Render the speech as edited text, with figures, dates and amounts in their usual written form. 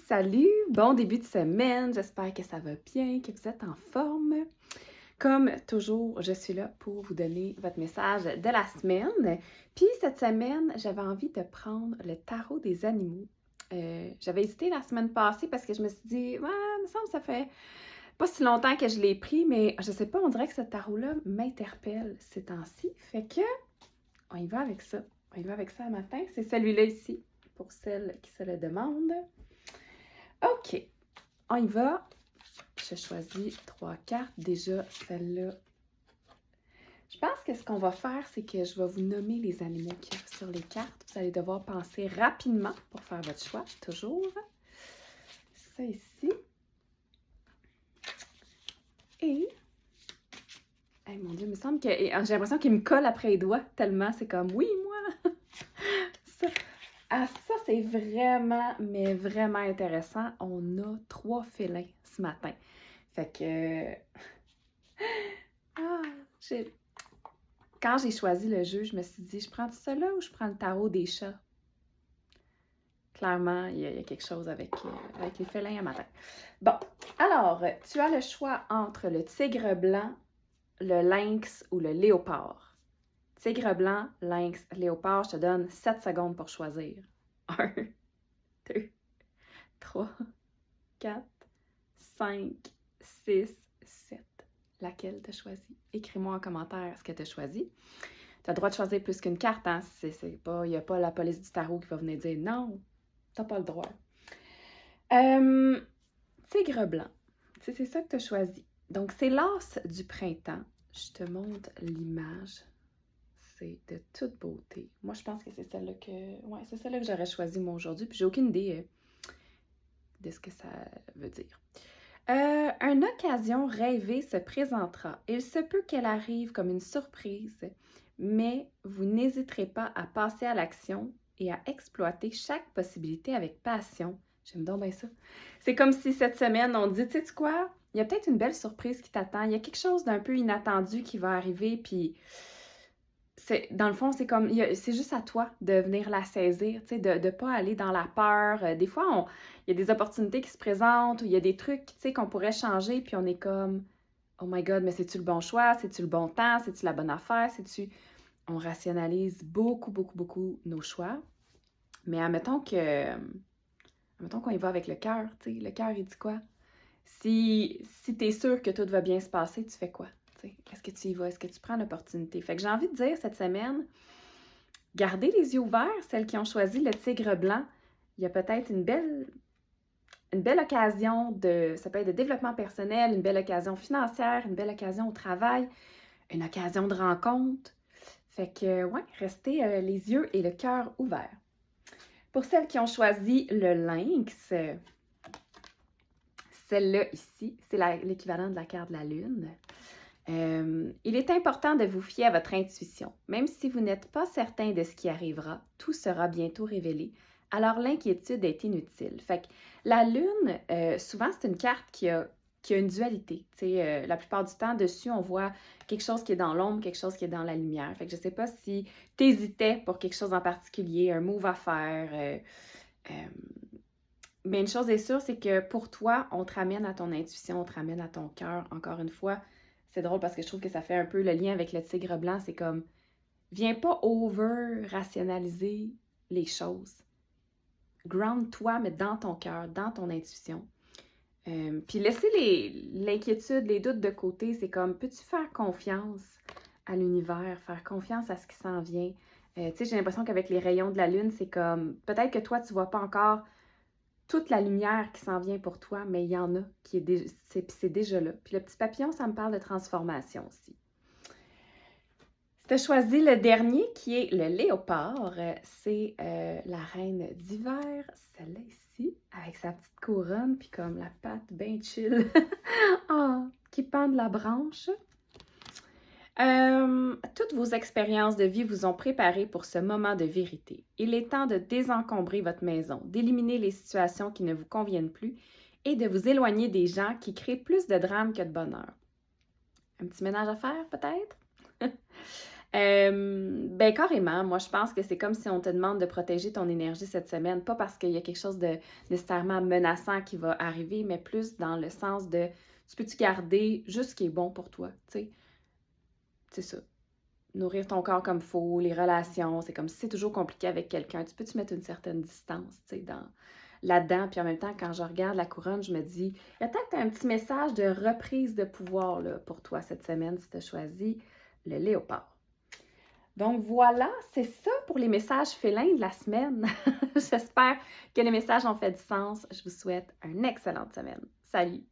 salut! Bon début de semaine, j'espère que ça va bien, que vous êtes en forme. Comme toujours, je suis là pour vous donner votre message de la semaine. Puis cette semaine, j'avais envie de prendre le tarot des animaux. J'avais hésité la semaine passée parce que je me suis dit, ouais, il me semble que ça fait pas si longtemps que je l'ai pris, mais je sais pas, on dirait que ce tarot-là m'interpelle ces temps-ci. Fait que, on y va avec ça. On y va avec ça un matin. C'est celui-là ici, pour celles qui se le demandent. OK, on y va. Je choisis 3 cartes. Déjà, celle-là. Je pense que ce qu'on va faire, c'est que je vais vous nommer les animaux qu'il y a sur les cartes. Vous allez devoir penser rapidement pour faire votre choix, toujours. Ça ici. Et... Hey, mon Dieu, il me semble que... j'ai l'impression qu'il me colle après les doigts, tellement c'est comme, oui, moi! Ça. Ah, ça, c'est vraiment, mais vraiment intéressant. On a 3 félins ce matin. Fait que... Ah, quand j'ai choisi le jeu, je me suis dit, je prends ça là ou je prends le tarot des chats? Clairement, il y a quelque chose avec les félins à matin. Bon, alors, tu as le choix entre le tigre blanc, le lynx ou le léopard. Tigre blanc, lynx, léopard, je te donne 7 secondes pour choisir. 1, 2, 3, 4, 5, 6, 7. Laquelle tu as choisi? Écris-moi en commentaire ce que tu as choisi. Tu as le droit de choisir plus qu'une carte, hein? Il n'y a pas la police du tarot qui va venir dire non, tu n'as pas le droit. Tigre blanc, c'est ça que tu as choisi. Donc, c'est l'as du printemps. Je te montre l'image. C'est de toute beauté. Moi, je pense que c'est celle-là que... Ouais, c'est celle-là que j'aurais choisi moi aujourd'hui. Puis j'ai aucune idée de ce que ça veut dire. Une occasion rêvée se présentera. Il se peut qu'elle arrive comme une surprise, mais vous n'hésiterez pas à passer à l'action et à exploiter chaque possibilité avec passion. J'aime donc bien ça. C'est comme si cette semaine, on dit, tu sais quoi, il y a peut-être une belle surprise qui t'attend, il y a quelque chose d'un peu inattendu qui va arriver, puis dans le fond, c'est comme, c'est juste à toi de venir la saisir, tu sais, de ne pas aller dans la peur. Des fois, il y a des opportunités qui se présentent ou il y a des trucs, tu sais, qu'on pourrait changer, puis on est comme, oh my God, mais c'est-tu le bon choix? C'est-tu le bon temps? C'est-tu la bonne affaire? On rationalise beaucoup, beaucoup, beaucoup nos choix. Mais admettons qu'on y va avec le cœur, tu sais, le cœur, il dit quoi? Si tu es sûr que tout va bien se passer, tu fais quoi? Est-ce que tu y vas? Est-ce que tu prends l'opportunité? Fait que j'ai envie de dire cette semaine, gardez les yeux ouverts, celles qui ont choisi le tigre blanc. Il y a peut-être une belle occasion ça peut être de développement personnel, une belle occasion financière, une belle occasion au travail, une occasion de rencontre. Fait que, ouais, restez les yeux et le cœur ouverts. Pour celles qui ont choisi le lynx, celle-là ici, c'est l'équivalent de la carte de la lune. Il est important de vous fier à votre intuition. Même si vous n'êtes pas certain de ce qui arrivera, tout sera bientôt révélé. Alors l'inquiétude est inutile. Fait que la lune, souvent c'est une carte qui a une dualité. La plupart du temps, dessus, on voit quelque chose qui est dans l'ombre, quelque chose qui est dans la lumière. Fait que je ne sais pas si tu hésitais pour quelque chose en particulier, un move à faire. Mais une chose est sûre, c'est que pour toi, on te ramène à ton intuition, on te ramène à ton cœur, encore une fois. C'est drôle parce que je trouve que ça fait un peu le lien avec le tigre blanc. C'est comme, viens pas over-rationaliser les choses. Ground-toi, mais dans ton cœur, dans ton intuition. Puis laisser l'inquiétude, les doutes de côté. C'est comme, peux-tu faire confiance à l'univers, faire confiance à ce qui s'en vient? Tu sais, j'ai l'impression qu'avec les rayons de la lune, c'est comme, peut-être que toi, tu vois pas encore toute la lumière qui s'en vient pour toi, mais il y en a c'est déjà là. Puis le petit papillon, ça me parle de transformation aussi. Si tu as choisi le dernier, qui est le léopard, c'est la reine d'hiver, celle-là ici, avec sa petite couronne, puis comme la patte bien chill, qui pend de la branche. Toutes vos expériences de vie vous ont préparé pour ce moment de vérité. Il est temps de désencombrer votre maison, d'éliminer les situations qui ne vous conviennent plus et de vous éloigner des gens qui créent plus de drame que de bonheur. Un petit ménage à faire, peut-être? Ben carrément, moi je pense que c'est comme si on te demande de protéger ton énergie cette semaine, pas parce qu'il y a quelque chose de nécessairement menaçant qui va arriver, mais plus dans le sens de tu peux-tu garder juste ce qui est bon pour toi, tu sais? C'est ça. Nourrir ton corps comme faut, les relations, c'est comme si c'est toujours compliqué avec quelqu'un. Tu peux-tu mettre une certaine distance, tu sais, là-dedans? Puis en même temps, quand je regarde la couronne, je me dis, il y a peut-être un petit message de reprise de pouvoir là, pour toi cette semaine si tu as choisi le léopard. Donc voilà, c'est ça pour les messages félins de la semaine. J'espère que les messages ont fait du sens. Je vous souhaite une excellente semaine. Salut!